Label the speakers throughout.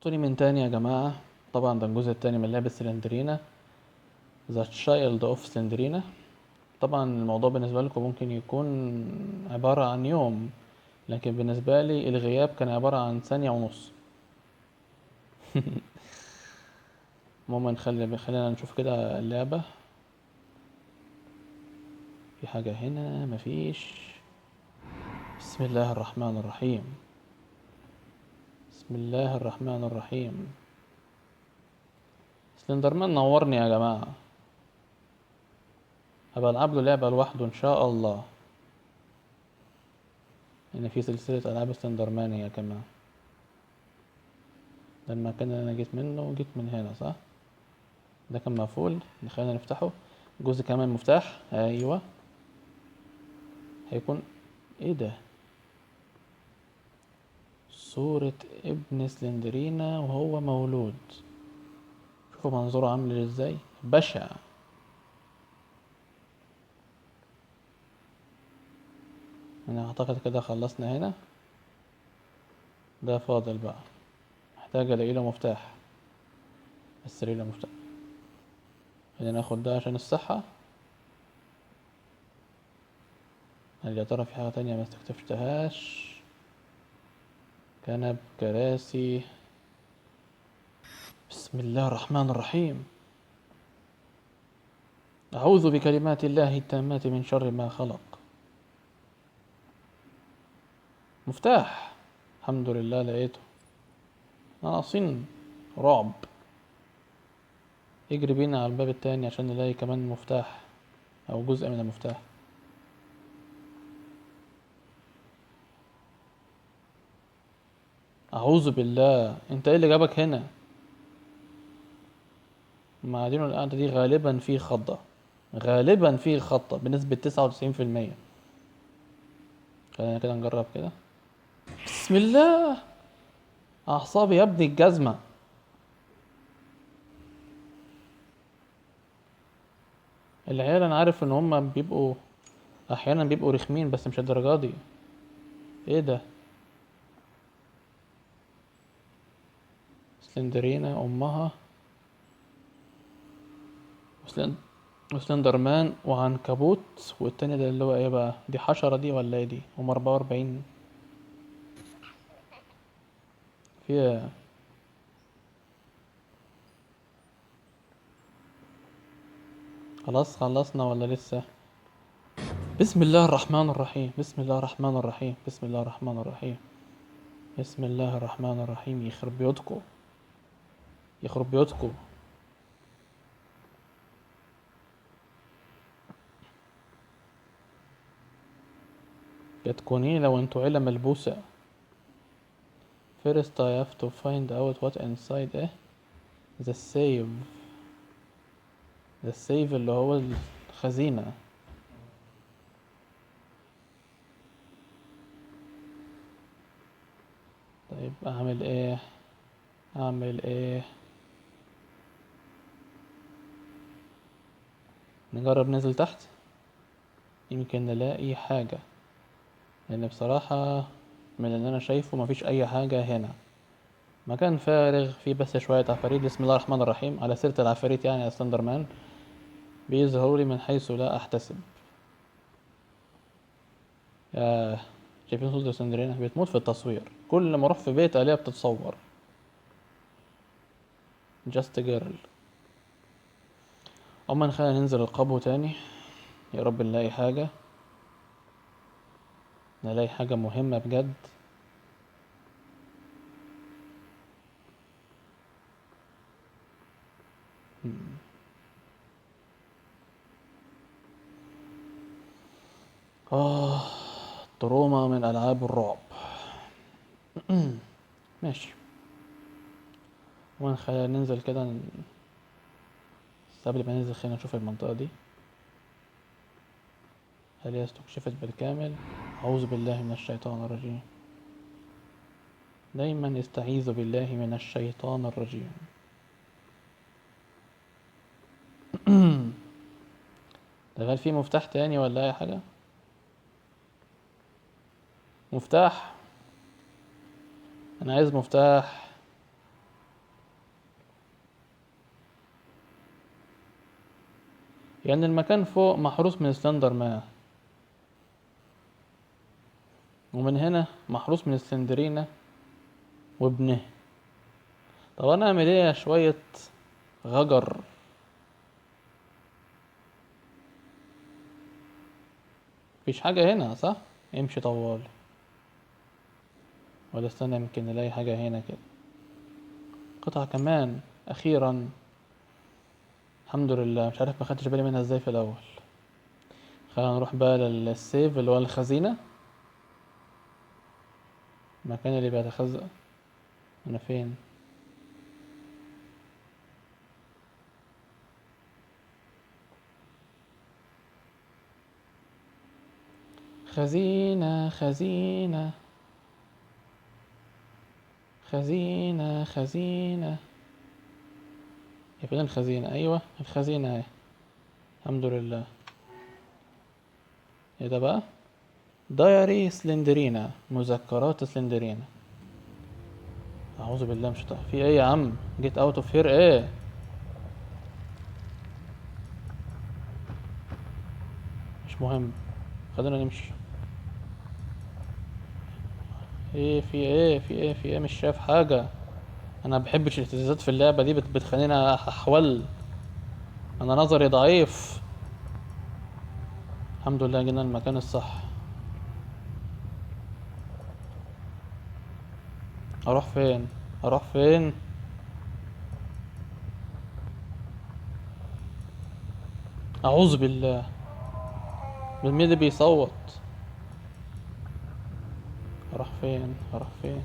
Speaker 1: توني من تاني يا جماعة. طبعا ده الجزء التاني من لعبة سلندرينا The Child of سلندرينا. طبعا الموضوع بالنسبة لكم ممكن يكون عبارة عن يوم، لكن بالنسبة لي الغياب كان عبارة عن ثانية ونص. المهم خلينا نشوف كده اللعبة. في حاجة هنا؟ مفيش. بسم الله الرحمن الرحيم. بسم الله الرحمن الرحيم. سلندرمان نورني يا جماعة. هبقى ألعب له لعبة لوحده إن شاء الله، إن في سلسلة ألعاب سلندرمان هي كمان. ده المكان اللي أنا جيت منه، جيت من هنا صح؟ ده كان مقفول، خلينا نفتحه. جزء كمان مفتاح، أيوة. هيكون إيه ده؟ صورة ابن سلندرينا وهو مولود. شوفوا منظره عامل ازاي، بشع. أنا أعتقد كده خلصنا هنا. ده فاضل بقى، محتاج ألاقي له مفتاح. بس له مفتاح. خلينا ناخد ده عشان الصحة. هل يا ترى في حاجة تانية ما استكتشفتهاش؟ كنب، كراسي. بسم الله الرحمن الرحيم. أعوذ بكلمات الله التامات من شر ما خلق. مفتاح، الحمد لله لقيته. ناقصين رعب. يجري بينا على الباب التاني عشان نلاقي كمان مفتاح أو جزء من المفتاح. أعوذ بالله، أنت إيه اللي جابك هنا؟ معادن القعدة دي غالبا في خضة، غالبا في خطة بنسبة 99%. خلينا كده نجرب كده. بسم الله. أعصابي يا ابني الجزمة. العيال أنا عارف إن هما بيبقوا أحيانا بيبقوا رخمين، بس مش الدرجة دي. إيه ده؟ سلندرينا أمها وسلندر مان وعنكبوت، والتاني ده اللي هو ايه بقى؟ دي حشرة دي ولا ايه دي؟ هم 44. في خلاص خلصنا ولا لسه؟ بسم الله الرحمن الرحيم. بسم الله الرحمن الرحيم. بسم الله الرحمن الرحيم. بسم الله الرحمن الرحيم. يخرب بيوتكم، يخرب بيوتكم. تكوني لو انتوا عيلة ملبوسة. First I have to find out what inside ايه. The save. The save اللي هو الخزينة. طيب اعمل ايه؟ اعمل ايه؟ نجرب ننزل تحت، يمكن نلاقي حاجة. لان بصراحة من اللي انا شايفه مفيش اي حاجة هنا. مكان فارغ فيه بس شوية عفاريت. بسم الله الرحمن الرحيم. على سيرة العفاريت يعني يا سلندر مان، بيظهروا لي من حيث لا احتسب. يا شايفين صوت سندرينا بتموت في التصوير، كل ما اروح في بيت الاقيها بتتصور. جاست جيرل. اما خلينا ننزل القبو تاني، يا رب نلاقي حاجة، نلاقي حاجة مهمة بجد. آه، تروما من ألعاب الرعب. ماشي. خلينا ننزل كده بس قبل ما ننزل خلينا نشوف المنطقة دي هل هي استكشفت بالكامل. أعوذ بالله من الشيطان الرجيم. دايما استعيذ بالله من الشيطان الرجيم. ده هل في مفتاح تاني ولا أي حاجة؟ مفتاح. أنا عايز مفتاح. كأن المكان فوق محروس من سلندر مان، ومن هنا محروس من سلندرينا وابنه. طب انا اعمل ايه يا شوية غجر؟ مفيش حاجة هنا صح؟ امشي طوال، ولا استنى يمكن نلاقي حاجة هنا كده. قطعة كمان اخيرا، الحمد لله. مش عارف ما خدتش بالي منها ازاي في الاول. خلينا نروح بقى للسيف اللي هو الخزينة، المكان اللي بيتخزن. انا فين؟ خزينة خزينة خزينة خزينة. يا فين الخزينة؟ ايوه الخزينة اهي، الحمد لله. ايه ده بقى؟ دايري سلندرينا، مذكرات سلندرينا. اعوذ بالله، مش في ايه يا عم؟ جيت اوت اوف هير ايه؟ مش مهم، خلينا نمشي. ايه في ايه في ايه في ايه؟ مش شايف حاجة. انا بحبش الاهتزازات في اللعبة دي، بتخليني احول. انا نظري ضعيف. الحمد لله جينا المكان الصح. اروح فين؟ اروح فين؟ اعوذ بالله، من مين اللي بيصوت؟ اروح فين؟ اروح فين؟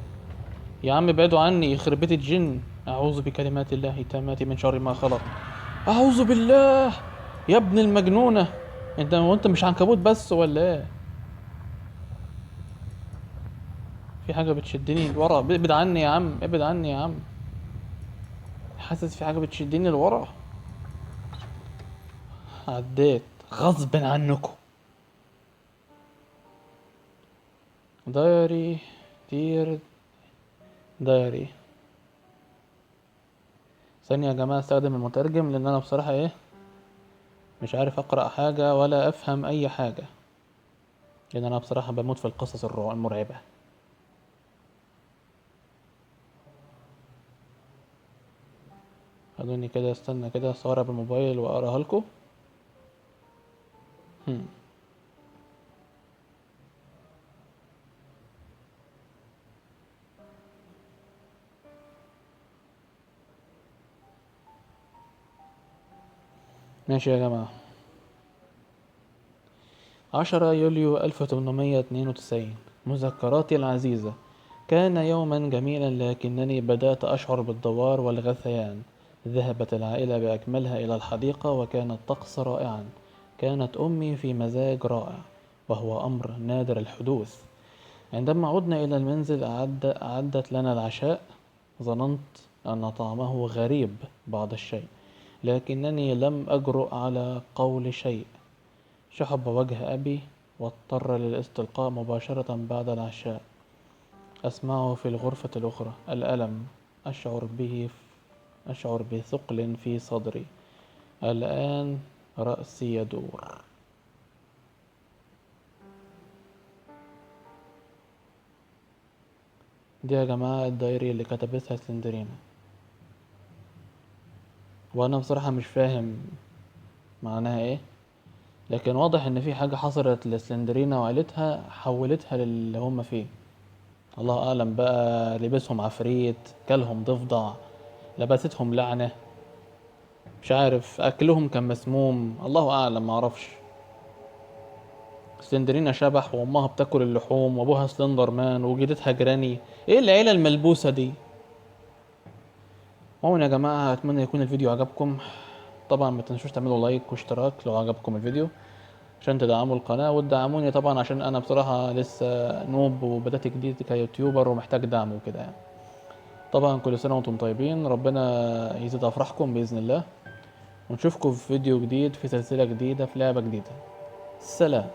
Speaker 1: يا عم ابعدوا عني، يخرب بيت الجن. اعوذ بكلمات الله التامات من شر ما خلق. اعوذ بالله. يا ابن المجنونة، وانت مش عنكبوت بس ولا ايه؟ في حاجة بتشدني لورا، ابعد عني يا عم، ابعد عني يا عم. حاسس في حاجة بتشدني لورا. عديت غصب عنكم. دايري، دير دايري. ثانية يا جماعة استخدم المترجم، لان انا بصراحة ايه، مش عارف اقرأ حاجة ولا افهم اي حاجة، لان انا بصراحة بموت في القصص المرعبة. خلوني كده استنى كده اصورها بالموبايل واقراها لكم. ماشي يا جماعة. 10 يوليو 1892. مذكراتي العزيزة. كان يوما جميلا، لكنني بدأت أشعر بالدوار والغثيان. ذهبت العائلة بأكملها إلى الحديقة، وكان الطقس رائعا. كانت أمي في مزاج رائع، وهو أمر نادر الحدوث. عندما عدنا إلى المنزل أعدت لنا العشاء. ظننت أن طعمه غريب بعض الشيء، لكنني لم أجرؤ على قول شيء. شحب وجه أبي، واضطر للاستلقاء مباشرة بعد العشاء. أسمعه في الغرفة الأخرى. الألم أشعر بثقل في صدري. الآن رأسي يدور. دي يا جماعة الدايري اللي كتبتها سلندرينا، وأنا بصراحة مش فاهم معناها ايه، لكن واضح ان في حاجة حصلت لسلندرينا وعيلتها حولتها للي هم فيه. الله اعلم بقى، لبسهم عفريت، كلهم ضفدع، لبستهم لعنة، مش عارف، اكلهم كان مسموم، الله اعلم، معرفش. سلندرينا شبح، وامها بتاكل اللحوم، وابوها سلندر مان، وجدتها جراني. ايه العيلة الملبوسة دي؟ عموما يا جماعة اتمنى يكون الفيديو عجبكم. طبعا ما تنسوش تعملوا لايك واشتراك لو عجبكم الفيديو، عشان تدعموا القناة وتدعموني طبعا، عشان انا بصراحة لسه نوب وبدأت جديد كيوتيوبر ومحتاج دعم وكده يعني. طبعا كل سنة وانتم طيبين، ربنا يزيد افراحكم بإذن الله، ونشوفكم في فيديو جديد، في سلسلة جديدة، في لعبة جديدة. سلام.